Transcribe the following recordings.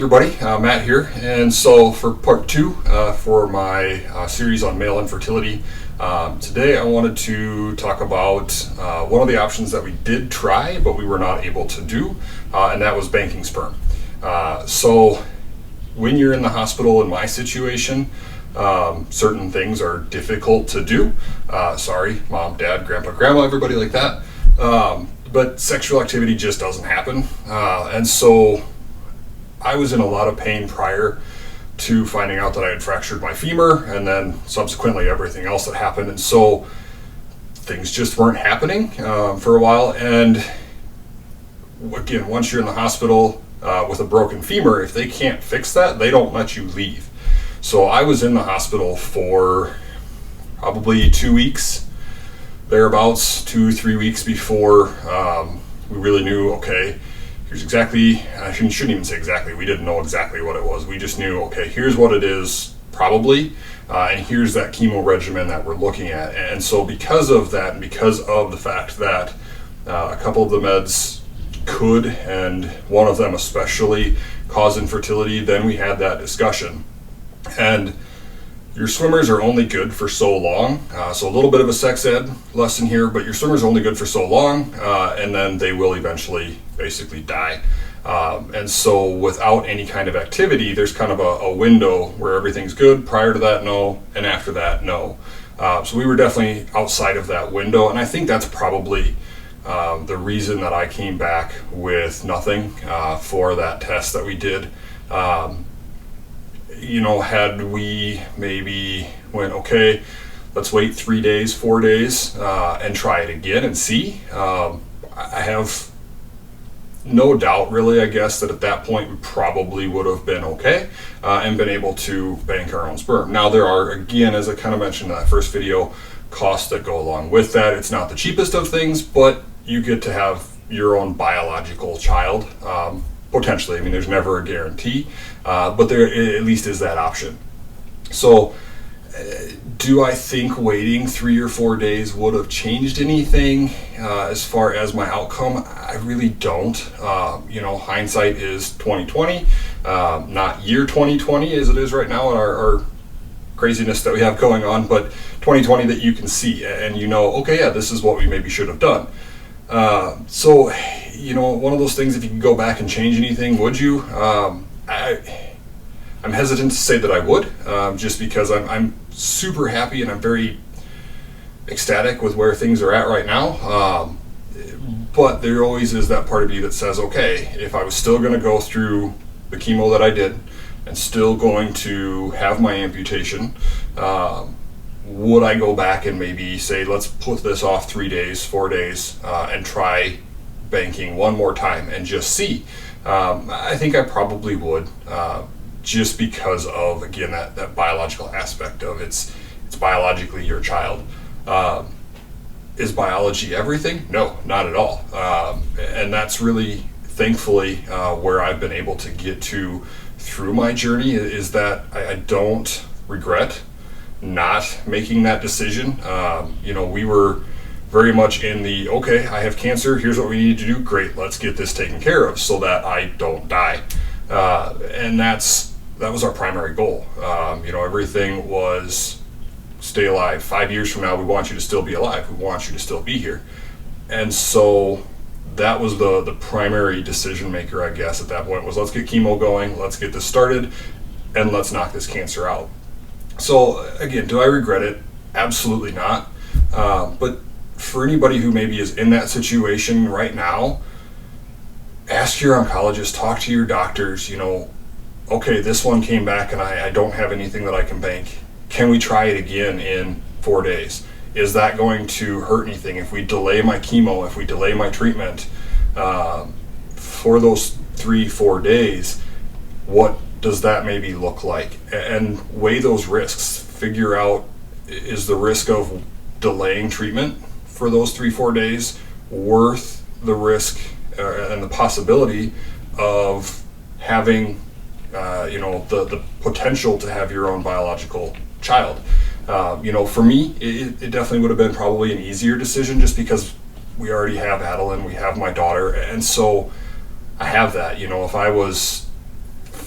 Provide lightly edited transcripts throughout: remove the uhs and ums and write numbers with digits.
everybody, Matt here, and so for part two for my series on male infertility, today I wanted to talk about one of the options that we did try but we were not able to do, and that was banking sperm. So when you're in the hospital, in my situation, certain things are difficult to do. Sorry, mom, dad, grandpa, grandma, everybody like that. But sexual activity just doesn't happen, and so I was in a lot of pain prior to finding out that I had fractured my femur, and then subsequently everything else that happened. And so things just weren't happening for a while. And again, once you're in the hospital with a broken femur, if they can't fix that, they don't let you leave. So I was in the hospital for probably 2 weeks, thereabouts, 2-3 weeks before we really knew, okay, here's exactly, I shouldn't even say exactly, we didn't know exactly what it was. We just knew, okay, here's what it is, probably, and here's that chemo regimen that we're looking at. And so because of that, and because of the fact that a couple of the meds could, and one of them especially, cause infertility, then we had that discussion. And your swimmers are only good for so long, so a little bit of a sex ed lesson here, but your swimmers are only good for so long, and then they will eventually basically die. And so without any kind of activity, there's kind of a window where everything's good. Prior to that, no, and after that, no. So we were definitely outside of that window, and I think that's probably the reason that I came back with nothing for that test that we did. Had we maybe went, okay, let's wait 3 days, 4 days, and try it again and see. I have no doubt, really, I guess, that at that point we probably would have been okay and been able to bank our own sperm. Now, there are, again, as I kind of mentioned in that first video, costs that go along with that. It's not the cheapest of things, but you get to have your own biological child. Potentially, I mean, there's never a guarantee, but there at least is that option. So, do I think waiting 3 or 4 days would have changed anything as far as my outcome? I really don't. Hindsight is 2020, not year 2020 as it is right now in our craziness that we have going on, but 2020 that you can see and okay, yeah, this is what we maybe should have done. So, one of those things, if you could go back and change anything, would you? I'm hesitant to say that I would, just because I'm super happy and I'm very ecstatic with where things are at right now. But there always is that part of you that says, okay, if I was still going to go through the chemo that I did and still going to have my amputation, would I go back and maybe say, let's put this off 3 days, 4 days, and try banking one more time and just see? I think I probably would, just because of, again, that biological aspect of it's biologically your child. Is biology everything? No, not at all. And that's really, thankfully, where I've been able to get to through my journey, is that I don't regret not making that decision. We were very much in the, okay, I have cancer, here's what we need to do, great, let's get this taken care of so that I don't die. And that was our primary goal. Everything was stay alive. 5 years from now, we want you to still be alive. We want you to still be here. And so that was the primary decision maker, I guess, at that point, was let's get chemo going, let's get this started, and let's knock this cancer out. So again, do I regret it? Absolutely not. But for anybody who maybe is in that situation right now, ask your oncologist, talk to your doctors, okay, this one came back and I don't have anything that I can bank. Can we try it again in 4 days? Is that going to hurt anything? If we delay my chemo, if we delay my treatment for those 3-4 days, what does that maybe look like? And weigh those risks. Figure out, is the risk of delaying treatment for those 3-4 days worth the risk and the possibility of having the potential to have your own biological child? For me, it definitely would have been probably an easier decision, just because we already have Adeline, we have my daughter, and so I have that. If I was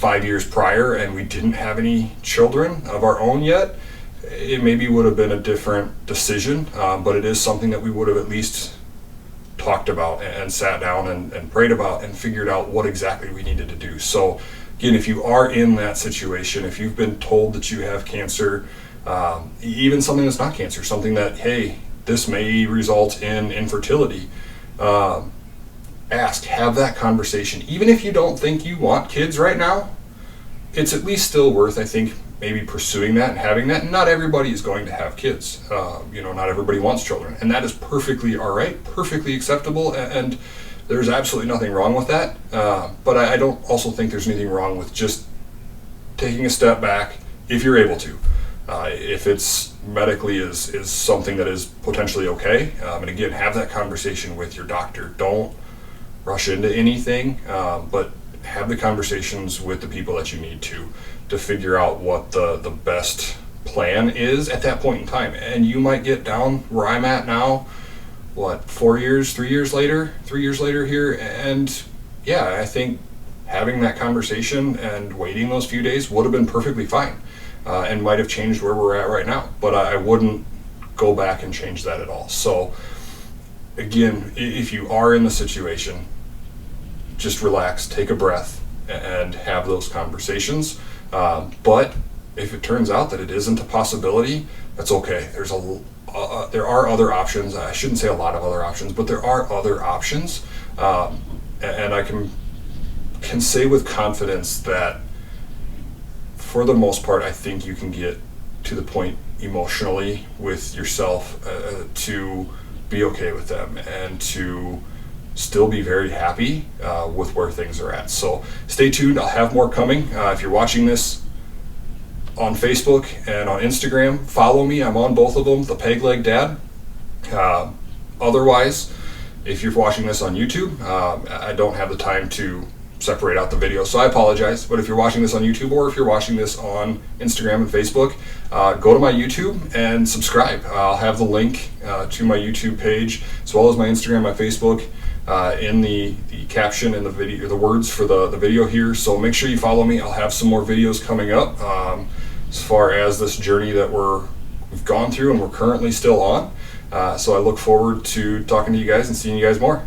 5 years prior and we didn't have any children of our own yet, it maybe would have been a different decision, but it is something that we would have at least talked about and sat down and prayed about and figured out what exactly we needed to do. So again, if you are in that situation, if you've been told that you have cancer, even something that's not cancer, something that, hey, this may result in infertility, have that conversation. Even if you don't think you want kids right now, it's at least still worth, I think, maybe pursuing that and having that. And not everybody is going to have kids. Not everybody wants children, and that is perfectly all right, perfectly acceptable, and there's absolutely nothing wrong with that. But I don't also think there's anything wrong with just taking a step back if you're able to. If it's medically is something that is potentially okay, and again, have that conversation with your doctor. Don't rush into anything, but have the conversations with the people that you need to figure out what the best plan is at that point in time. And you might get down where I'm at now, 3 years later here, and yeah, I think having that conversation and waiting those few days would have been perfectly fine, and might have changed where we're at right now, but I wouldn't go back and change that at all. So again, if you are in the situation, just relax, take a breath, and have those conversations. But if it turns out that it isn't a possibility, that's okay. There are other options. I shouldn't say a lot of other options, but there are other options. And I can say with confidence that for the most part, I think you can get to the point emotionally with yourself to be okay with them and to still be very happy with where things are at. So stay tuned. I'll have more coming. If you're watching this on Facebook and on Instagram, follow me. I'm on both of them, the Peg Leg Dad. Otherwise, if you're watching this on YouTube, I don't have the time to separate out the video, so I apologize. But if you're watching this on YouTube, or if you're watching this on Instagram and Facebook, go to my YouTube and subscribe. I'll have the link to my YouTube page as well as my Instagram, my Facebook, in the caption and the video, the words for the video here. So make sure you follow me. I'll have some more videos coming up as far as this journey that we've gone through and we're currently still on. So I look forward to talking to you guys and seeing you guys more.